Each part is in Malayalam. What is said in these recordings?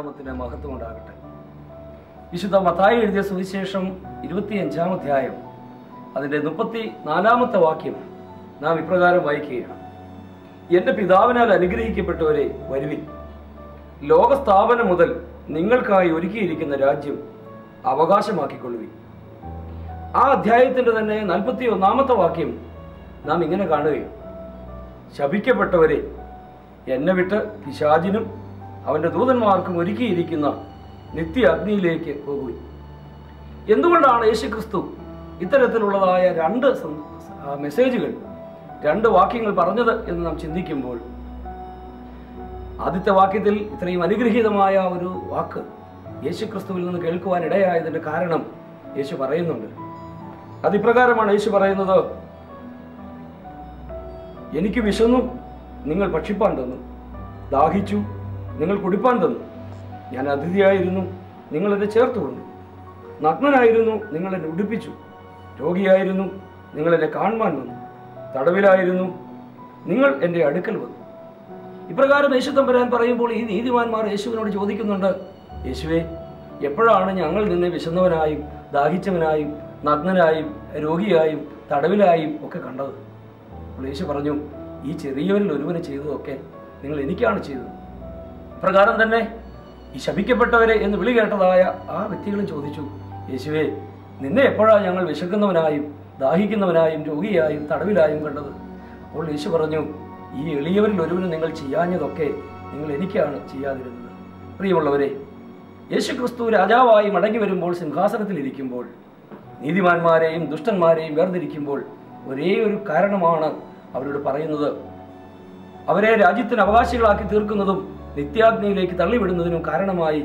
തിരുനാമത്തിന് മഹത്വം ഉണ്ടാകട്ടെ. വിശുദ്ധ മത്തായി എഴുതിയ സുവിശേഷം 25-ാം അധ്യായം അതിൻ്റെ 34-ാമത്തെ വാക്യം നാം ഇപ്രകാരം വായിക്കുകയാണ്: എൻ്റെ പിതാവിനാൽ അനുഗ്രഹിക്കപ്പെട്ടവരെ വരുവിൻ, ലോകസ്ഥാപനം മുതൽ നിങ്ങൾക്കായി ഒരുക്കിയിരിക്കുന്ന രാജ്യം അവകാശമാക്കിക്കൊള്ളുവിൻ. ആ അധ്യായത്തിൻ്റെ തന്നെ 41-ാമത്തെ വാക്യം നാം ഇങ്ങനെ കാണുകയും: ശപിക്കപ്പെട്ടവരെ, എന്നെ വിട്ട് പിശാചിനും അവൻ്റെ ദൂതന്മാർക്കും ഒരുക്കിയിരിക്കുന്ന നിത്യ അഗ്നിയിലേക്ക് പോകുവിൻ. എന്തുകൊണ്ടാണ് യേശുക്രിസ്തു ഇത്തരത്തിലുള്ളതായ രണ്ട് മെസ്സേജുകൾ, രണ്ട് വാക്യങ്ങൾ പറഞ്ഞത് എന്ന് നാം ചിന്തിക്കുമ്പോൾ, ആദ്യത്തെ വാക്യത്തിൽ ഇത്രയും അനുഗ്രഹീതമായ ഒരു വാക്ക് യേശുക്രിസ്തുവിൽ നിന്ന് കേൾക്കുവാൻ ഇടയായതിൻ്റെ കാരണം യേശു പറയുന്നുണ്ട്. അതിപ്രകാരമാണ് യേശു പറയുന്നത്: എനിക്ക് വിശന്നു, നിങ്ങൾ ഭക്ഷിപ്പാൻ തന്നു; ദാഹിച്ചു, നിങ്ങൾ കുടിപ്പാൻ തന്നു; ഞാൻ അതിഥിയായിരുന്നു, നിങ്ങൾ എന്നെ ചേർത്തുകൊണ്ടു; നഗ്നനായിരുന്നു, നിങ്ങൾ എന്നെ ഉടുപ്പിച്ചു; രോഗിയായിരുന്നു, നിങ്ങൾ എന്നെ കാണുവാൻ വന്നു; തടവിലായിരുന്നു, നിങ്ങൾ എൻ്റെ അടുക്കൽ വന്നു. ഇപ്രകാരം യേശു തമ്പുരാൻ പറയുമ്പോൾ ഈ നീതിമാന്മാർ യേശുവിനോട് ചോദിക്കുന്നുണ്ട്: യേശുവേ, എപ്പോഴാണ് ഞങ്ങൾ നിന്നെ വിശന്നവനായും ദാഹിച്ചവനായും നഗ്നനായും രോഗിയായും തടവിലായും ഒക്കെ കണ്ടത്? അപ്പോൾ യേശു പറഞ്ഞു: ഈ ചെറിയവരിൽ ഒരുവന് ചെയ്തതൊക്കെ നിങ്ങൾ എനിക്കാണ് ചെയ്തത്. പ്രകാരം തന്നെ ഈ ശപിക്കപ്പെട്ടവരെ എന്ന് വിളി കേട്ടതായ ആ വ്യക്തികളും ചോദിച്ചു: യേശുവേ, നിന്നെ എപ്പോഴാണ് ഞങ്ങൾ വിശക്കുന്നവനായും ദാഹിക്കുന്നവനായും രോഗിയായും തടവിലായും കണ്ടത്? അപ്പോൾ യേശു പറഞ്ഞു: ഈ എളിയവരിൽ ഒരുവന് നിങ്ങൾ ചെയ്യാഞ്ഞതൊക്കെ നിങ്ങൾ എനിക്കാണ് ചെയ്യാതിരുന്നത്. പ്രിയമുള്ളവരെ, യേശു ക്രിസ്തു രാജാവായി മടങ്ങി വരുമ്പോൾ സിംഹാസനത്തിലിരിക്കുമ്പോൾ നീതിമാന്മാരെയും ദുഷ്ടന്മാരെയും വേർതിരിക്കുമ്പോൾ ഒരേ ഒരു കാരണമാണ് അവരോട് പറയുന്നത്. അവരെ രാജ്യത്തിന് അവകാശികളാക്കി തീർക്കുന്നതും നിത്യാഗ്നിയിലേക്ക് തള്ളിവിടുന്നതിനും കാരണമായി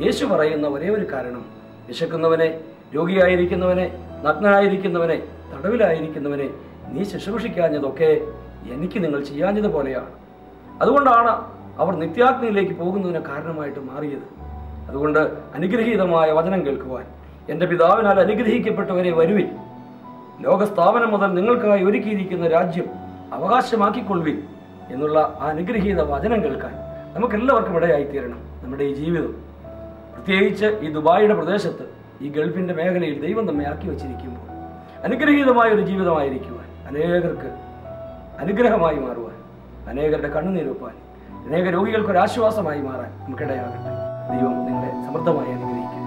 യേശു പറയുന്ന ഒരേ ഒരു കാരണം: വിശക്കുന്നവനെ, രോഗിയായിരിക്കുന്നവനെ, നഗ്നനായിരിക്കുന്നവനെ, തടവിലായിരിക്കുന്നവനെ നീ ശുശ്രൂഷിക്കാഞ്ഞതൊക്കെ എനിക്ക് നിങ്ങൾ ചെയ്യാഞ്ഞതുപോലെയാണ്. അതുകൊണ്ടാണ് അവർ നിത്യാഗ്നിയിലേക്ക് പോകുന്നതിന് കാരണമായിട്ട് മാറിയത്. അതുകൊണ്ട് അനുഗ്രഹീതമായ വചനം കേൾക്കുവാൻ, എൻ്റെ പിതാവിനാൽ അനുഗ്രഹിക്കപ്പെട്ടവരെ വരുവിൻ, ലോകസ്ഥാപനം മുതൽ നിങ്ങൾക്കായി ഒരുക്കിയിരിക്കുന്ന രാജ്യം അവകാശമാക്കിക്കൊള്ളുവിൻ എന്നുള്ള ആ അനുഗ്രഹീത വചനം കേൾക്കാൻ നമുക്കെല്ലാവർക്കും ഇടയായിത്തീരണം. നമ്മുടെ ഈ ജീവിതം, പ്രത്യേകിച്ച് ഈ ദുബായിയുടെ പ്രദേശത്ത്, ഈ ഗൾഫിൻ്റെ മേഖലയിൽ ദൈവം നമ്മെ ആക്കി വച്ചിരിക്കുമ്പോൾ അനുഗ്രഹീതമായ ഒരു ജീവിതമായിരിക്കുവാൻ, അനേകർക്ക് അനുഗ്രഹമായി മാറുവാൻ, അനേകരുടെ കണ്ണുനീരൊപ്പാൻ, അനേക രോഗികൾക്കൊരാശ്വാസമായി മാറാൻ നമുക്കിടയാകട്ടെ. ദൈവം നിങ്ങളെ സമൃദ്ധമായി അനുഗ്രഹിക്കും.